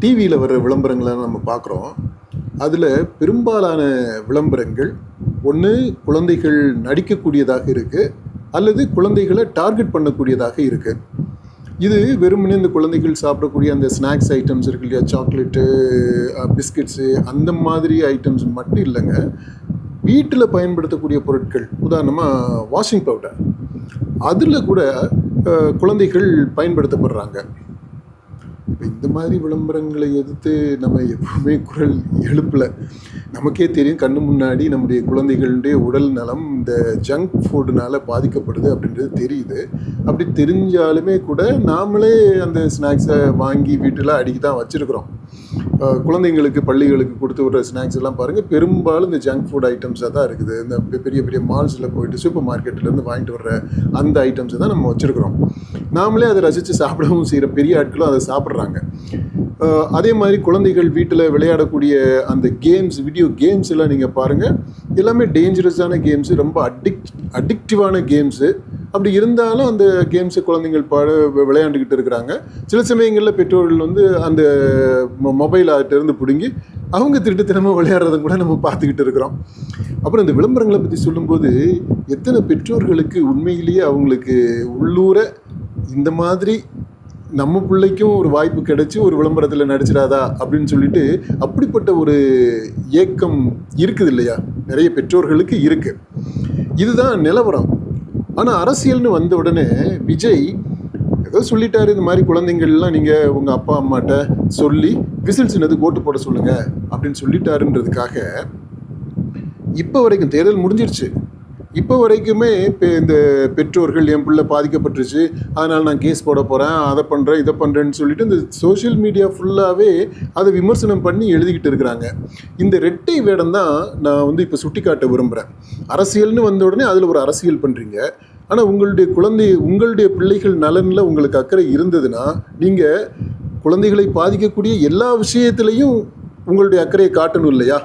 டிவியில் வர்ற விளம்பரங்களை நம்ம பார்க்குறோம். அதில் பெரும்பாலான விளம்பரங்கள் ஒன்று குழந்தைகள் நடிக்கக்கூடியதாக இருக்குது, அல்லது குழந்தைகளை டார்கெட் பண்ணக்கூடியதாக இருக்குது. இது வெறுமனே இந்த குழந்தைகள் சாப்பிடக்கூடிய அந்த ஸ்நாக்ஸ் ஐட்டம்ஸ் இருக்கு இல்லையா, சாக்லேட்டு, பிஸ்கட்ஸு, அந்த மாதிரி ஐட்டம்ஸ் மட்டும் இல்லைங்க. வீட்டில் பயன்படுத்தக்கூடிய பொருட்கள், உதாரணமாக வாஷிங் பவுடர், அதில் கூட குழந்தைகள் பயன்படுத்தப்படுறாங்க. இப்போ இந்த மாதிரி விளம்பரங்களை எதிர்த்து நம்ம எப்பவுமே குரல் எழுப்பலை. நமக்கே தெரியும், கண்ணு முன்னாடி நம்முடைய குழந்தைகளுடைய உடல் நலம் இந்த ஜங்க் ஃபுட்டுனால பாதிக்கப்படுது அப்படின்றது தெரியுது. அப்படி தெரிஞ்சாலுமே கூட நாமளே அந்த ஸ்நாக்ஸை வாங்கி வீட்டில் அடிக்கி தான் வச்சுருக்குறோம். குழந்தைங்களுக்கு பள்ளிகளுக்கு கொடுத்து விடுற ஸ்நாக்ஸ் எல்லாம் பாருங்கள், பெரும்பாலும் இந்த ஜங்க் ஃபுட் ஐட்டம்ஸாக தான் இருக்குது. இந்த பெரிய பெரிய மால்ஸில் போயிட்டு சூப்பர் மார்க்கெட்லேருந்து வாங்கிட்டு வர்ற அந்த ஐட்டம்ஸை தான் நம்ம வச்சுருக்குறோம். நாமளே அதை ரசித்து சாப்பிடவும் செய்கிற பெரிய ஆட்களும் அதை சாப்பிட்றாங்க. அதே மாதிரி குழந்தைகள் வீட்டில் விளையாடக்கூடிய அந்த கேம்ஸ், வீடியோ கேம்ஸ் எல்லாம் நீங்கள் பாருங்கள், எல்லாமே டேஞ்சரஸான கேம்ஸு, ரொம்ப அடிக்டிவான கேம்ஸு. அப்படி இருந்தாலும் அந்த கேம்ஸை குழந்தைகள் விளையாண்டுக்கிட்டு இருக்கிறாங்க. சில சமயங்களில் பெற்றோர்கள் வந்து அந்த மொபைல் ஆகிட்டேருந்து பிடுங்கி அவங்க திருட்டுத்தனமாக விளையாடுறத கூட நம்ம பார்த்துக்கிட்டு இருக்கிறோம். அப்புறம் இந்த விளம்பரங்களை பற்றி சொல்லும்போது எத்தனை பெற்றோர்களுக்கு உண்மையிலேயே அவங்களுக்கு உள்ளூர இந்த மாதிரி நம்ம பிள்ளைக்கும் ஒரு வாய்ப்பு கிடைச்சி ஒரு விளம்பரத்தில் நடிச்சிடாதா அப்படின்னு சொல்லிட்டு அப்படிப்பட்ட ஒரு ஏக்கம் இருக்குது இல்லையா, நிறைய பெற்றோர்களுக்கு இருக்குது. இதுதான் நிலவரம். ஆனால் அரசியல்னு வந்த உடனே விஜய் ஏதோ சொல்லிட்டாரு, இந்த மாதிரி குழந்தைங்கள்லாம் நீங்கள் உங்கள் அப்பா அம்மாட்ட சொல்லி விசில் சின்னது ஓட்டு போட சொல்லுங்கள் அப்படின்னு சொல்லிட்டாருன்றதுக்காக இப்போ வரைக்கும் தேர்தல் முடிஞ்சிருச்சு, இப்போ வரைக்குமே இந்த பெற்றோர்கள் என் பிள்ளை பாதிக்கப்பட்டுருச்சு, அதனால் நான் கேஸ் போட போகிறேன், அதை பண்ணுறேன், இதை பண்ணுறேன்னு சொல்லிட்டு இந்த சோஷியல் மீடியா ஃபுல்லாகவே அதை விமர்சனம் பண்ணி எழுதிக்கிட்டு இருக்கிறாங்க. இந்த ரெட்டை வேடம் தான் நான் வந்து இப்போ சுட்டி காட்ட விரும்புகிறேன். அரசியல்னு வந்த உடனே அதில் ஒரு அரசியல் பண்ணுறீங்க. ஆனால் உங்களுடைய பிள்ளைகள் நலனில் உங்களுக்கு அக்கறை இருந்ததுன்னா நீங்கள் குழந்தைகளை பாதிக்கக்கூடிய எல்லா விஷயத்துலையும் உங்களுடைய அக்கறையை காட்டணும் இல்லையா?